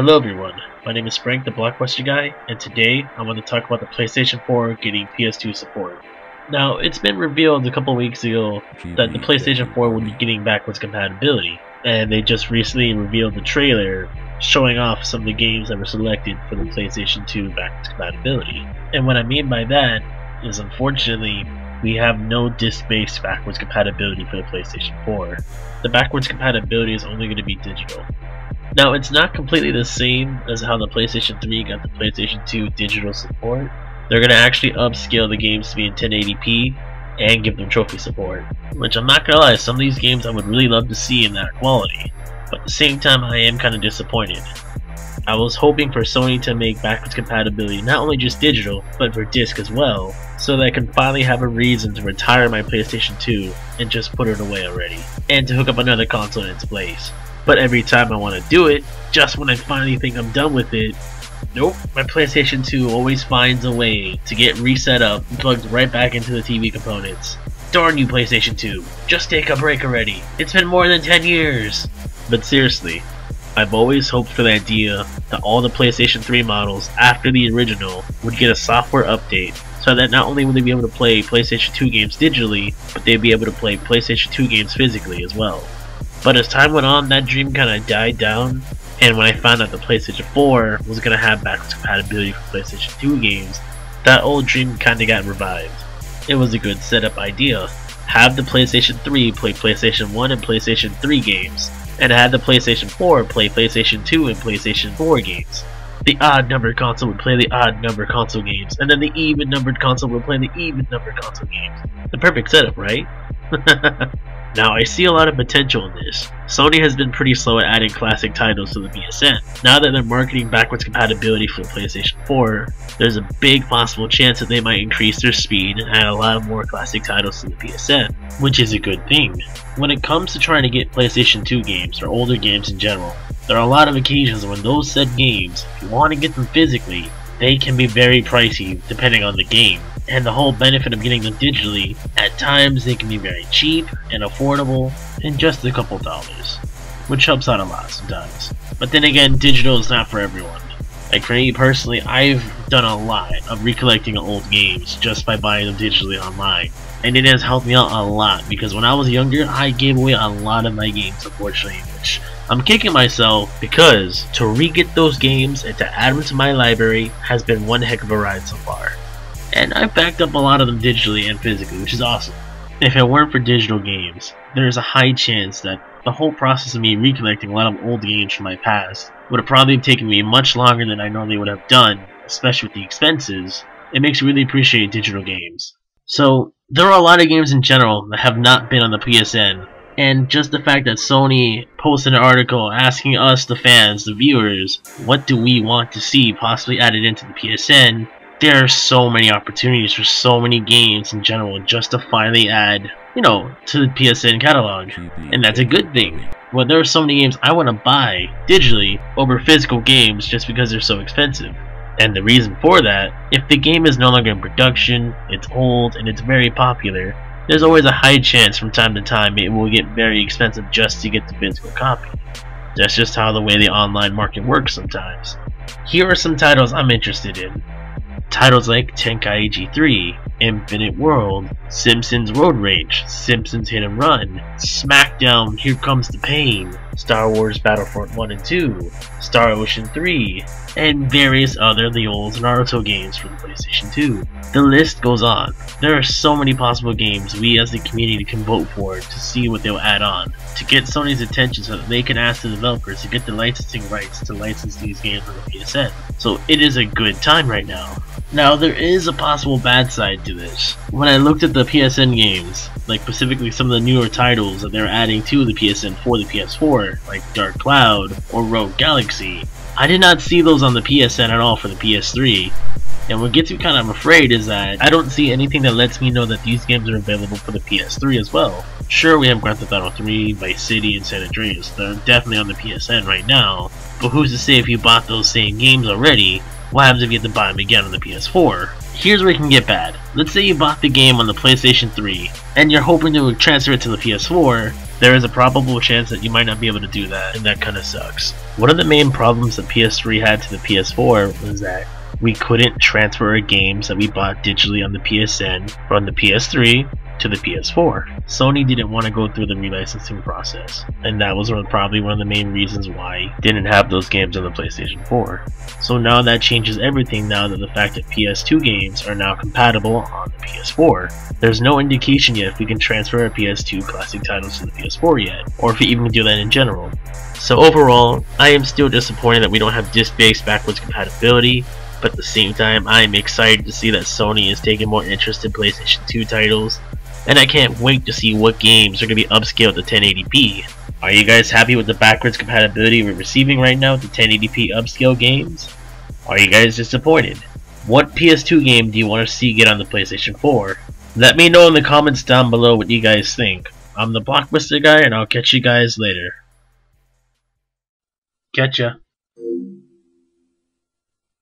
Hello everyone, my name is Frank the Blockbuster Guy, and today I want to talk about the PlayStation 4 getting PS2 support. Now, it's been revealed a couple weeks ago that the PlayStation 4 would be getting backwards compatibility, and they just recently revealed the trailer showing off some of the games that were selected for the PlayStation 2 backwards compatibility. And what I mean by that is, unfortunately, we have no disc-based backwards compatibility for the PlayStation 4. The backwards compatibility is only going to be digital. Now, it's not completely the same as how the PlayStation 3 got the PlayStation 2 digital support. They're going to actually upscale the games to be in 1080p and give them trophy support, which I'm not going to lie, some of these games I would really love to see in that quality, but at the same time I am kind of disappointed. I was hoping for Sony to make backwards compatibility not only just digital, but for disc as well, so that I can finally have a reason to retire my PlayStation 2 and just put it away already, and to hook up another console in its place. But every time I want to do it, just when I finally think I'm done with it, nope, my PlayStation 2 always finds a way to get reset up and plugged right back into the TV components. Darn you, PlayStation 2, just take a break already. It's been more than 10 years. But seriously, I've always hoped for the idea that all the PlayStation 3 models after the original would get a software update, so that not only would they be able to play PlayStation 2 games digitally, but they'd be able to play PlayStation 2 games physically as well. But as time went on, that dream kind of died down, and when I found out the PlayStation 4 was going to have backwards compatibility for PlayStation 2 games, that old dream kind of got revived. It was a good setup idea. Have the PlayStation 3 play PlayStation 1 and PlayStation 3 games, and have the PlayStation 4 play PlayStation 2 and PlayStation 4 games. The odd numbered console would play the odd numbered console games, and then the even numbered console would play the even numbered console games. The perfect setup, right? Now, I see a lot of potential in this. Sony has been pretty slow at adding classic titles to the PSN. Now that they're marketing backwards compatibility for the PlayStation 4, there's a big possible chance that they might increase their speed and add a lot more classic titles to the PSN, which is a good thing. When it comes to trying to get PlayStation 2 games, or older games in general, there are a lot of occasions when those said games, if you want to get them physically, they can be very pricey depending on the game. And the whole benefit of getting them digitally, at times they can be very cheap and affordable in just a couple dollars, which helps out a lot sometimes. But then again, digital is not for everyone. Like for me personally, I've done a lot of recollecting old games just by buying them digitally online. And it has helped me out a lot, because when I was younger, I gave away a lot of my games, unfortunately, which I'm kicking myself, because to re-get those games and to add them to my library has been one heck of a ride so far. And I've backed up a lot of them digitally and physically, which is awesome. If it weren't for digital games, there's a high chance that the whole process of me recollecting a lot of old games from my past would have probably taken me much longer than I normally would have done, especially with the expenses. It makes me really appreciate digital games. So, there are a lot of games in general that have not been on the PSN, and just the fact that Sony posted an article asking us, the fans, the viewers, what do we want to see possibly added into the PSN, there are so many opportunities for so many games in general just to finally add, to the PSN catalog. And that's a good thing. Well, there are so many games I want to buy digitally over physical games just because they're so expensive. And the reason for that, if the game is no longer in production, it's old, and it's very popular, there's always a high chance from time to time it will get very expensive just to get the physical copy. That's just how the way the online market works sometimes. Here are some titles I'm interested in. Titles like Tenkaichi 3, Infinite World, Simpsons Road Rage, Simpsons Hit and Run, SmackDown Here Comes the Pain, Star Wars Battlefront 1 and 2, Star Ocean 3, and various other the old Naruto games for the PlayStation 2. The list goes on. There are so many possible games we as the community can vote for to see what they'll add on, to get Sony's attention so that they can ask the developers to get the licensing rights to license these games on the PSN. So it is a good time right now. Now, there is a possible bad side to this. When I looked at the PSN games, like specifically some of the newer titles that they're adding to the PSN for the PS4, like Dark Cloud or Rogue Galaxy, I did not see those on the PSN at all for the PS3. And what gets me kind of afraid is that I don't see anything that lets me know that these games are available for the PS3 as well. Sure, we have Grand Theft Auto 3, Vice City, and San Andreas. They're definitely on the PSN right now. But who's to say if you bought those same games already, what happens if you have to buy them again on the PS4? Here's where it can get bad. Let's say you bought the game on the PlayStation 3, and you're hoping to transfer it to the PS4, there is a probable chance that you might not be able to do that, and that kinda sucks. One of the main problems that PS3 had to the PS4 was that we couldn't transfer our games that we bought digitally on the PSN from the PS3 to the PS4. Sony didn't want to go through the relicensing process, and that was probably one of the main reasons why it didn't have those games on the PlayStation 4. So now that changes everything now that the fact that PS2 games are now compatible on the PS4. There's no indication yet if we can transfer our PS2 classic titles to the PS4 yet, or if we even do that in general. So overall, I am still disappointed that we don't have disc-based backwards compatibility, but at the same time, I am excited to see that Sony is taking more interest in PlayStation 2 titles, and I can't wait to see what games are going to be upscaled to 1080p. Are you guys happy with the backwards compatibility we're receiving right now with the 1080p upscale games? Are you guys disappointed? What PS2 game do you want to see get on the PlayStation 4? Let me know in the comments down below what you guys think. I'm the Blockbuster guy, and I'll catch you guys later. Catch ya.